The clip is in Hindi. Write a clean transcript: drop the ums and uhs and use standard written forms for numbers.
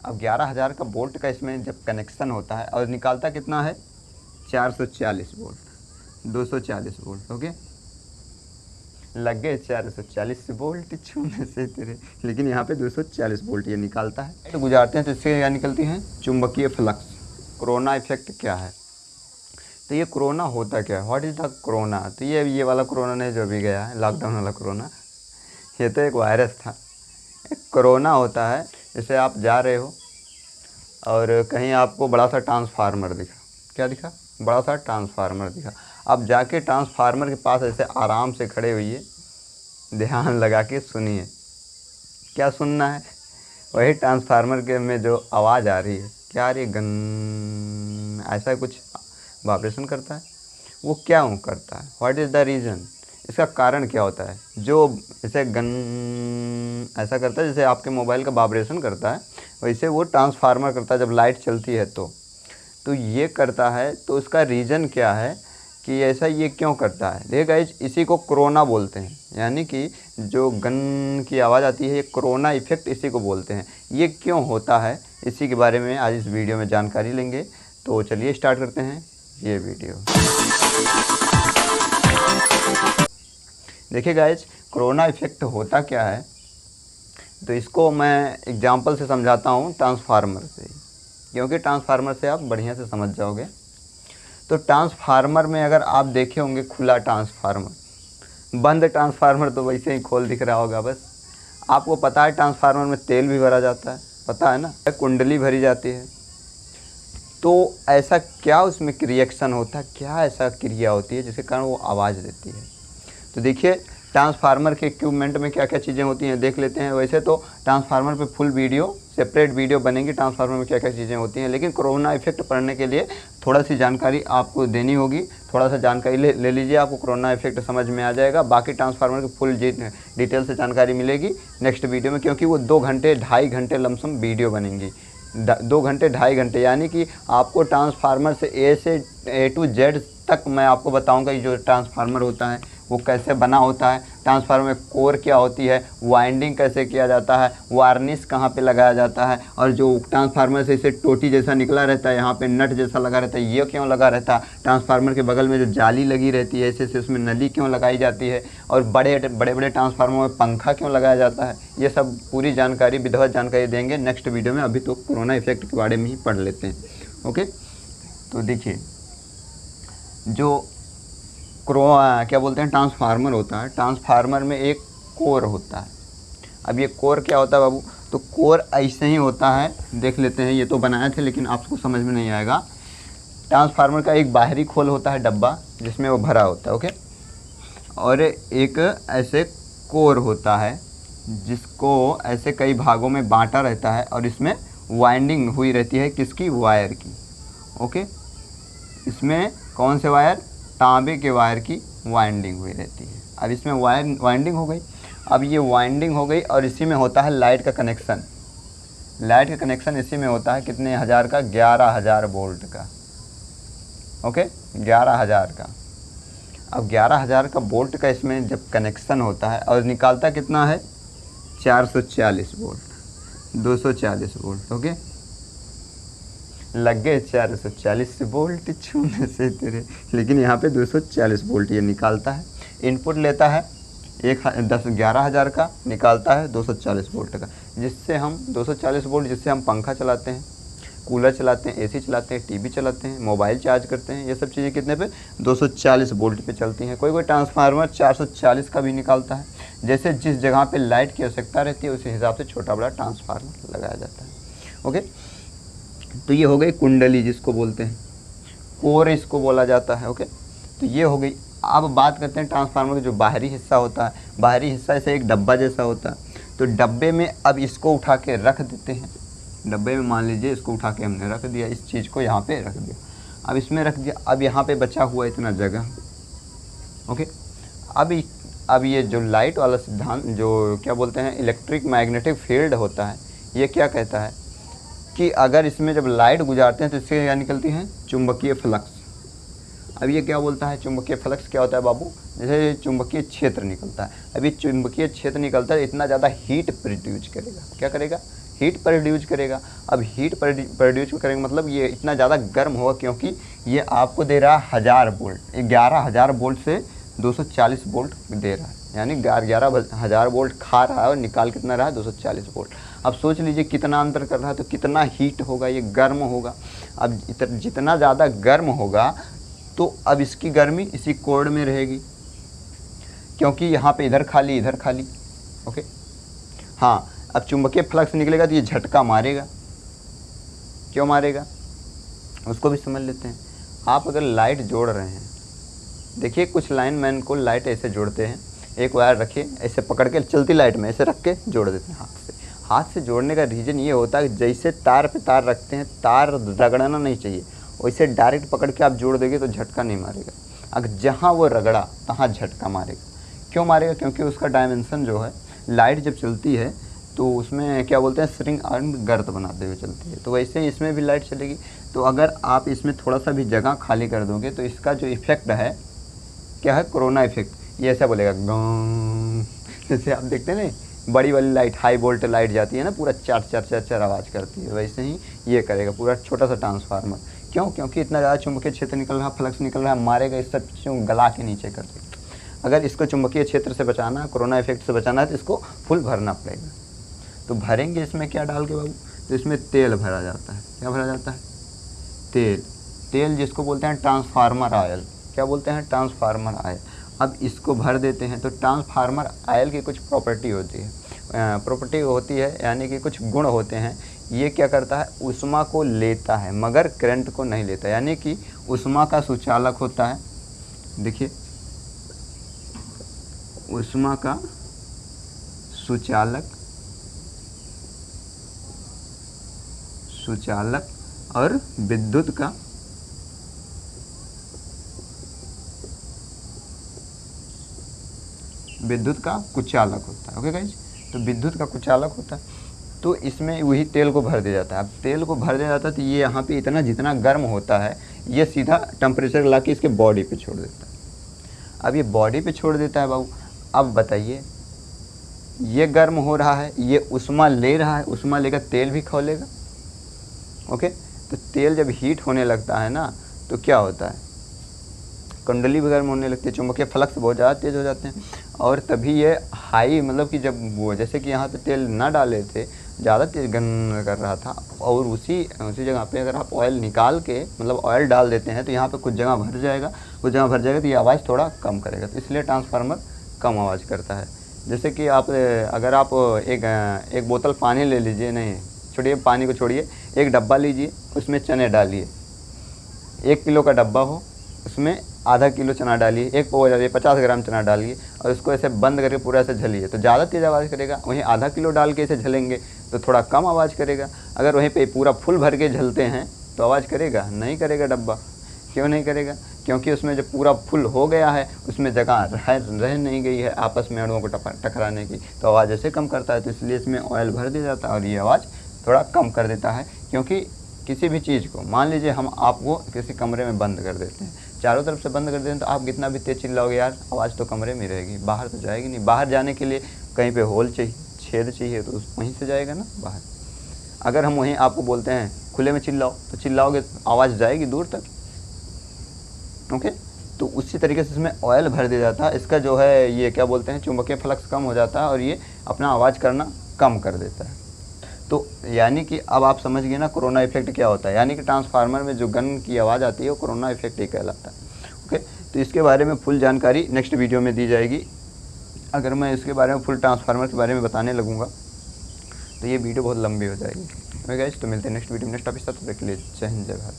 अब 11,000 का बोल्ट का इसमें जब कनेक्शन होता है और निकालता कितना है 440 वोल्ट, 240 वोल्ट। ओके, लग गए 440 वोल्ट छूने से तेरे, लेकिन यहाँ पे 240 वोल्ट ये निकालता है। तो गुजारते हैं तो इससे क्या निकलती हैं, चुंबकीय फ्लक्स। कोरोना इफेक्ट क्या है, तो ये कोरोना होता क्या है, व्हाट इज़ द कोरोना। तो ये वाला कोरोना नहीं जो भी गया है, लॉकडाउन वाला कोरोना, ये तो एक वायरस था। कोरोना होता है जैसे आप जा रहे हो और कहीं आपको बड़ा सा ट्रांसफार्मर दिखा, क्या दिखा, बड़ा सा ट्रांसफार्मर दिखा। अब जाके ट्रांसफार्मर के पास ऐसे आराम से खड़े हुइए, ध्यान लगा के सुनिए। क्या सुनना है, वही ट्रांसफार्मर के में जो आवाज़ आ रही है, क्या आ रही है, गन, ऐसा कुछ वाइब्रेशन करता है। वो क्यों करता है, व्हाट इज़ द रीज़न, इसका कारण क्या होता है। जो जैसे गन ऐसा करता है, जैसे आपके मोबाइल का वाइब्रेशन करता है, वैसे वो ट्रांसफार्मर करता है जब लाइट चलती है तो ये करता है। तो इसका रीज़न क्या है कि ऐसा ये क्यों करता है। देखिए गाइस, इसी को कोरोना बोलते हैं, यानी कि जो गन की आवाज़ आती है, ये कोरोना इफेक्ट इसी को बोलते हैं। ये क्यों होता है, इसी के बारे में आज इस वीडियो में जानकारी लेंगे। तो चलिए स्टार्ट करते हैं ये वीडियो। देखिए गाइस, कोरोना इफेक्ट होता क्या है, तो इसको मैं एग्जांपल से समझाता हूँ, ट्रांसफार्मर से, क्योंकि ट्रांसफार्मर से आप बढ़िया से समझ जाओगे। तो ट्रांसफार्मर में अगर आप देखे होंगे खुला ट्रांसफार्मर, बंद ट्रांसफार्मर तो वैसे ही खोल दिख रहा होगा बस। आपको पता है ट्रांसफार्मर में तेल भी भरा जाता है, पता है ना, कुंडली भरी जाती है। तो ऐसा क्या उसमें रिएक्शन होता है, क्या ऐसा क्रिया होती है जिसके कारण वो आवाज़ देती है। तो देखिए, ट्रांसफार्मर के इक्विपमेंट में क्या क्या चीज़ें होती हैं देख लेते हैं। वैसे तो ट्रांसफार्मर पे फुल वीडियो, सेपरेट वीडियो बनेगी ट्रांसफार्मर में क्या क्या चीज़ें होती हैं, लेकिन कोरोना इफेक्ट पढ़ने के लिए थोड़ा सी जानकारी आपको देनी होगी। थोड़ा सा जानकारी ले लीजिए, आपको कोरोना इफेक्ट समझ में आ जाएगा। बाकी ट्रांसफार्मर की फुल डिटेल से जानकारी मिलेगी नेक्स्ट वीडियो में, क्योंकि वो 2 घंटे 2.5 घंटे लमसम वीडियो बनेंगी। 2 घंटे 2.5 घंटे, यानी कि आपको ट्रांसफार्मर से A to Z तक मैं आपको बताऊंगा कि जो ट्रांसफार्मर होता है वो कैसे बना होता है, ट्रांसफार्मर में कोर क्या होती है, वाइंडिंग कैसे किया जाता है, वार्निश कहाँ पे लगाया जाता है, और जो ट्रांसफार्मर से इसे टोटी जैसा निकला रहता है, यहाँ पे नट जैसा लगा रहता है, ये क्यों लगा रहता है, ट्रांसफार्मर के बगल में जो जाली लगी रहती है ऐसे से, उसमें नली क्यों लगाई जाती है, और बड़े बड़े ट्रांसफार्मर में पंखा क्यों लगाया जाता है, ये सब पूरी जानकारी, विधिवत जानकारी देंगे नेक्स्ट वीडियो में। अभी तो कोरोना इफेक्ट के बारे में ही पढ़ लेते हैं। ओके, तो देखिए, जो क्या बोलते हैं, ट्रांसफार्मर होता है, ट्रांसफार्मर में एक कोर होता है। अब ये कोर क्या होता है बाबू, तो कोर ऐसे ही होता है, देख लेते हैं। ये तो बनाए थे लेकिन आपको समझ में नहीं आएगा। ट्रांसफार्मर का एक बाहरी खोल होता है, डब्बा जिसमें वो भरा होता है, ओके, और एक ऐसे कोर होता है जिसको ऐसे कई भागों में बांटा रहता है, और इसमें वाइंडिंग हुई रहती है, किसकी, वायर की। ओके, इसमें कौन से वायर, तांबे के वायर की वाइंडिंग हुई रहती है। अब इसमें वाइंडिंग हो गई। अब ये वाइंडिंग हो गई और इसी में होता है लाइट का कनेक्शन। लाइट का कनेक्शन इसी में होता है, कितने हज़ार का, 11,000 वोल्ट का। ओके, 11,000 का। अब 11,000 का वोल्ट का इसमें जब कनेक्शन होता है और निकालता कितना है, 440 वोल्ट, 240 वोल्ट। ओके, लग गए 440 वोल्ट छूने से तेरे, लेकिन यहाँ पे 240 वोल्ट ये निकालता है। इनपुट लेता है 11,000 का, निकालता है 240 वोल्ट का, जिससे हम 240 वोल्ट, जिससे हम पंखा चलाते हैं, कूलर चलाते हैं, AC चलाते हैं, टीवी चलाते हैं, मोबाइल चार्ज करते हैं। ये सब चीज़ें कितने पे, 240 वोल्ट पे चलती हैं। कोई ट्रांसफार्मर 440 का भी निकालता है। जैसे जिस जगह पे लाइट की आवश्यकता रहती है, उसी हिसाब से छोटा बड़ा ट्रांसफार्मर लगाया जाता है। ओके, तो ये हो गई कुंडली जिसको बोलते हैं, कोर इसको बोला जाता है। ओके, तो ये हो गई। अब बात करते हैं ट्रांसफार्मर का जो बाहरी हिस्सा होता है। बाहरी हिस्सा ऐसे एक डब्बा जैसा होता है। तो डब्बे में अब इसको उठा के रख देते हैं। डब्बे में मान लीजिए इसको उठा के हमने रख दिया, इस चीज़ को यहाँ पे रख दिया, अब इसमें रख दिया। अब यहाँ पे बचा हुआ इतना जगह। ओके, अब ये जो लाइट वाला सिद्धांत, जो क्या बोलते हैं, इलेक्ट्रिक मैग्नेटिक फील्ड होता है, ये क्या कहता है कि अगर इसमें जब लाइट गुजारते हैं तो इससे क्या निकलती हैं, चुंबकीय फ्लक्स। अब ये क्या बोलता है, चुंबकीय फ्लक्स क्या होता है बाबू, जैसे चुंबकीय क्षेत्र निकलता है। अब ये चुंबकीय क्षेत्र निकलता है, इतना ज़्यादा हीट प्रोड्यूस करेगा। क्या करेगा, हीट प्रोड्यूस करेगा। अब हीट प्रोड्यूस करेगा मतलब ये इतना ज़्यादा गर्म होगा, क्योंकि ये आपको दे रहा है 1000 वोल्ट, 11000 वोल्ट से 240 वोल्ट दे रहा है, यानी 11000 वोल्ट खा रहा है और निकाल कितना रहा है 240 वोल्ट। अब सोच लीजिए कितना अंतर कर रहा है, तो कितना हीट होगा, ये गर्म होगा। अब जितना ज़्यादा गर्म होगा तो अब इसकी गर्मी इसी कोड में रहेगी, क्योंकि यहाँ पे इधर खाली इधर खाली। ओके, हाँ, अब चुंबकीय फ्लक्स निकलेगा तो ये झटका मारेगा। क्यों मारेगा उसको भी समझ लेते हैं। आप अगर लाइट जोड़ रहे हैं, देखिए कुछ लाइनमैन को लाइट ऐसे जोड़ते हैं, एक वायर रखे ऐसे पकड़ के चलती लाइट में ऐसे रख के जोड़ देते हैं हाथ से। हाथ से जोड़ने का रीज़न ये होता है कि जैसे तार पे तार रखते हैं, तार रगड़ना नहीं चाहिए, वैसे डायरेक्ट पकड़ के आप जोड़ देंगे तो झटका नहीं मारेगा। अगर जहाँ वो रगड़ा तहाँ झटका मारेगा। क्यों मारेगा? क्योंकि उसका डायमेंशन जो है, लाइट जब चलती है तो उसमें क्या बोलते हैं, स्प्रिंग अर्न गर्त बनाते हुए चलती है, तो वैसे ही इसमें भी लाइट चलेगी। तो अगर आप इसमें थोड़ा सा भी जगह खाली कर दोगे तो इसका जो इफ़ेक्ट है क्या है, कोरोना इफेक्ट। ये ऐसा बोलेगा गं, जैसे आप देखते हैं ना बड़ी वाली लाइट, हाई वोल्ट लाइट जाती है ना, पूरा चार चार चार चार आवाज़ करती है, वैसे ही ये करेगा पूरा छोटा सा ट्रांसफार्मर। क्यों? क्योंकि इतना ज़्यादा चुंबकीय क्षेत्र निकल रहा, फ्लक्स निकल रहा है, मारेगा इस सब चीज़ों को गला के नीचे कर देगा। अगर इसको चुंबकीय क्षेत्र से बचाना है, कोरोना इफेक्ट से बचाना है, तो इसको फुल भरना पड़ेगा। तो भरेंगे इसमें क्या डाल के बाबू, तो इसमें तेल भरा जाता है। क्या भरा जाता है? तेल। तेल जिसको बोलते हैं ट्रांसफार्मर ऑयल। क्या बोलते हैं? Transformer oil. अब इसको भर देते हैं। तो ट्रांसफार्मर ऑयल की कुछ प्रॉपर्टी होती है, यानी कि कुछ गुण होते हैं। ये क्या करता है, ऊष्मा को लेता है मगर करंट को नहीं लेता, यानी कि ऊष्मा का सुचालक होता है। देखिए, ऊष्मा का सुचालक और विद्युत का कुचालक होता है। ओके गाइज, तो विद्युत का कुचालक होता है। तो इसमें वही तेल को भर दिया जाता है। अब तेल को भर दिया जाता है तो ये यहाँ पे इतना जितना गर्म होता है, ये सीधा टेम्परेचर ला के इसके बॉडी पे छोड़ देता है। अब ये बॉडी पे छोड़ देता है बाबू। अब बताइए, ये गर्म हो रहा है, ये ऊष्मा ले रहा है, ऊष्मा लेकर तेल भी खोलेगा। ओके, तो तेल जब हीट होने लगता है ना, तो क्या होता है, कुंडली भी गर्म होने लगती है, चुंबकीय फ्लक्स बहुत ज़्यादा तेज़ हो जाते हैं, और तभी ये हाई, मतलब कि जब वो जैसे कि यहाँ पे तेल ना डाले थे, ज़्यादा तेज गर्म कर रहा था, और उसी जगह पे अगर आप ऑयल निकाल के, मतलब ऑयल डाल देते हैं, तो यहाँ पे कुछ जगह भर जाएगा, तो ये आवाज़ थोड़ा कम करेगा। तो इसलिए ट्रांसफार्मर कम आवाज़ करता है। जैसे कि आप अगर आप एक बोतल पानी ले लीजिए, नहीं छोड़िए, पानी को छोड़िए, एक डब्बा लीजिए, उसमें चने डालिए, 1 किलो का डब्बा हो, उसमें आधा किलो चना डालिए, 50 ग्राम चना डालिए, और उसको ऐसे बंद करके पूरा ऐसे झलिए, तो ज़्यादा तेज़ आवाज़ करेगा। वहीं आधा किलो डाल के ऐसे झलेंगे तो थोड़ा कम आवाज़ करेगा। अगर वहीं पे पूरा फुल भर के झलते हैं तो आवाज़ करेगा? नहीं करेगा डब्बा। क्यों नहीं करेगा? क्योंकि उसमें जब पूरा फुल हो गया है, उसमें जगह रह नहीं गई है आपस में अणुओं को टकराने की, तो आवाज़ ऐसे कम करता है। तो इसलिए इसमें ऑयल भर दिया जाता है और ये आवाज़ थोड़ा कम कर देता है। क्योंकि किसी भी चीज़ को, मान लीजिए हम आपको किसी कमरे में बंद कर देते हैं, चारों तरफ से बंद कर देते हैं, तो आप कितना भी तेज चिल्लाओगे यार, आवाज़ तो कमरे में रहेगी, बाहर तो जाएगी नहीं। बाहर जाने के लिए कहीं पे होल चाहिए, छेद चाहिए, तो वहीं से जाएगा ना बाहर। अगर हम वहीं आपको बोलते हैं खुले में चिल्लाओ, तो चिल्लाओगे आवाज़ जाएगी दूर तक। ओके, तो उसी तरीके से इसमें ऑयल भर दिया जाता है। इसका जो है ये क्या बोलते हैं, चुंबकीय फ्लक्स कम हो जाता है और ये अपना आवाज़ करना कम कर देता है। तो यानी कि अब आप समझ गए ना कोरोना इफेक्ट क्या होता है। यानी कि ट्रांसफार्मर में जो गन की आवाज़ आती है वो कोरोना इफेक्ट ही कहलाता है। ओके, तो इसके बारे में फुल जानकारी नेक्स्ट वीडियो में दी जाएगी। अगर मैं इसके बारे में फुल ट्रांसफार्मर के बारे में बताने लगूँगा तो ये वीडियो बहुत लंबी हो जाएगी। ओके गाइस, तो मिलते हैं नेक्स्ट वीडियो में नेक्स्ट टॉपिक के साथ। जय हिंद, जय भारत।